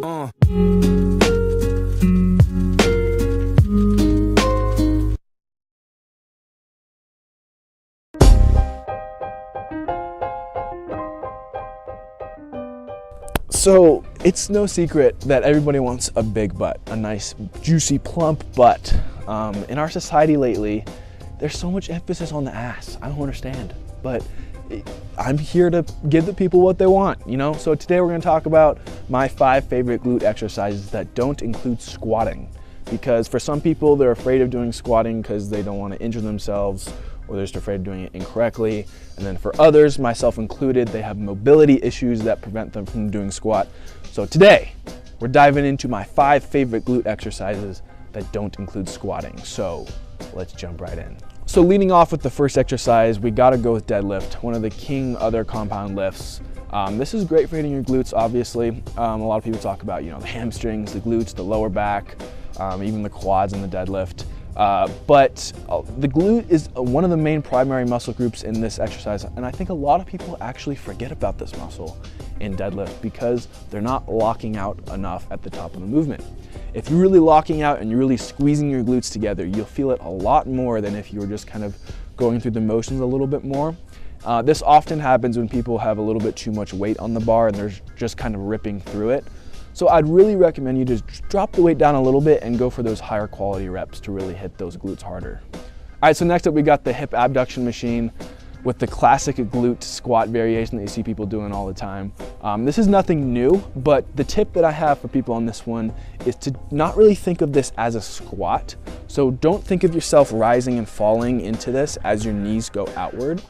So it's no secret that everybody wants a big butt, a nice, juicy, plump butt. In our society lately, there's so much emphasis on the ass. I don't understand, but I'm here to give the people what they want, you know? So today we're gonna talk about my 5 favorite glute exercises that don't include squatting. Because for some people, they're afraid of doing squatting because they don't want to injure themselves, or they're just afraid of doing it incorrectly. And then for others, myself included, they have mobility issues that prevent them from doing squat. So today, we're diving into my 5 favorite glute exercises that don't include squatting. So let's jump right in. So leading off with the first exercise, we gotta go with deadlift, one of the king other compound lifts. This is great for hitting your glutes, obviously. A lot of people talk about, the hamstrings, the glutes, the lower back, even the quads in the deadlift. But the glute is one of the main primary muscle groups in this exercise, and I think a lot of people actually forget about this muscle in deadlift because they're not locking out enough at the top of the movement. If you're really locking out and you're really squeezing your glutes together, you'll feel it a lot more than if you were just kind of going through the motions a little bit more. This often happens when people have a little bit too much weight on the bar and they're just kind of ripping through it. So I'd really recommend you just drop the weight down a little bit and go for those higher quality reps to really hit those glutes harder. All right, so next up we got the hip abduction machine with the classic glute squat variation that you see people doing all the time. This is nothing new, but the tip that I have for people on this one is to not really think of this as a squat. So don't think of yourself rising and falling into this as your knees go outward.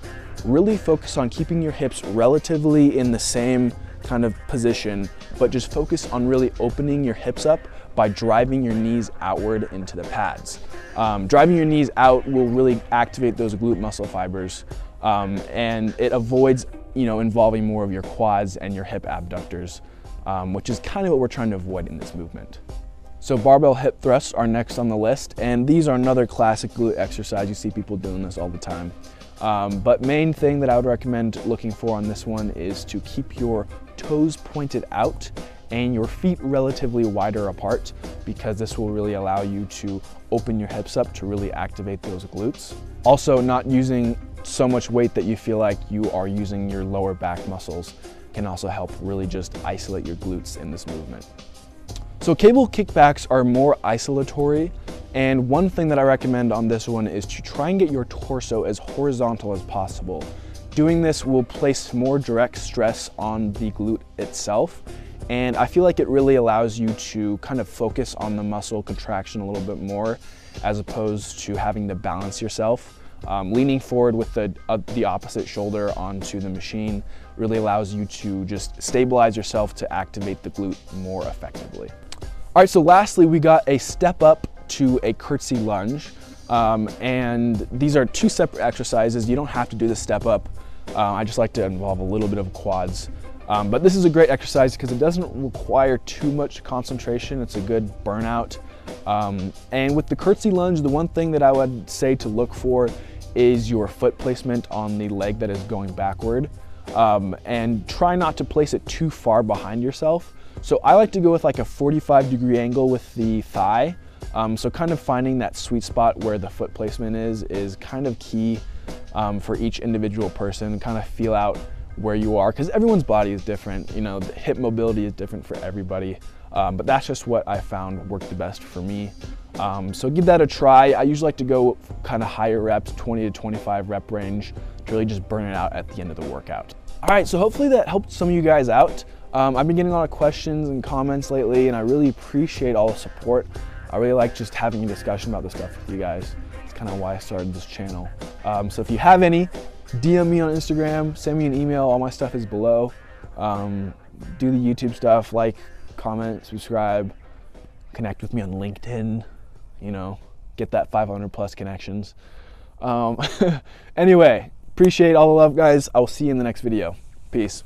Really focus on keeping your hips relatively in the same kind of position, but just focus on really opening your hips up by driving your knees outward into the pads. Driving your knees out will really activate those glute muscle fibers, and it avoids involving more of your quads and your hip abductors, which is kind of what we're trying to avoid in this movement. So barbell hip thrusts are next on the list, and these are another classic glute exercise. You see people doing this all the time. But main thing that I would recommend looking for on this one is to keep your toes pointed out and your feet relatively wider apart, because this will really allow you to open your hips up to really activate those glutes. Also, not using so much weight that you feel like you are using your lower back muscles can also help really just isolate your glutes in this movement. So cable kickbacks are more isolatory, and one thing that I recommend on this one is to try and get your torso as horizontal as possible. Doing this will place more direct stress on the glute itself, and I feel like it really allows you to kind of focus on the muscle contraction a little bit more, as opposed to having to balance yourself. Leaning forward with the opposite shoulder onto the machine really allows you to just stabilize yourself to activate the glute more effectively. All right, so lastly, we got a step up to a curtsy lunge. And these are 2 separate exercises. You don't have to do the step up. I just like to involve a little bit of quads. But this is a great exercise because it doesn't require too much concentration. It's a good burnout. And with the curtsy lunge, the one thing that I would say to look for is your foot placement on the leg that is going backward. And try not to place it too far behind yourself. So I like to go with like a 45-degree angle with the thigh. So kind of finding that sweet spot where the foot placement is kind of key for each individual person. Kind of feel out where you are, because everyone's body is different. The hip mobility is different for everybody, but that's just what I found worked the best for me. So give that a try. I usually like to go kind of higher reps, 20 to 25 rep range, to really just burn it out at the end of the workout. All right, so hopefully that helped some of you guys out. I've been getting a lot of questions and comments lately, and I really appreciate all the support. I really like just having a discussion about this stuff with you guys. It's kind of why I started this channel. So if you have any, DM me on Instagram, send me an email, all my stuff is below. Do the YouTube stuff, like, comment, subscribe, connect with me on LinkedIn, get that 500 plus connections. Anyway, appreciate all the love, guys. I will see you in the next video. Peace.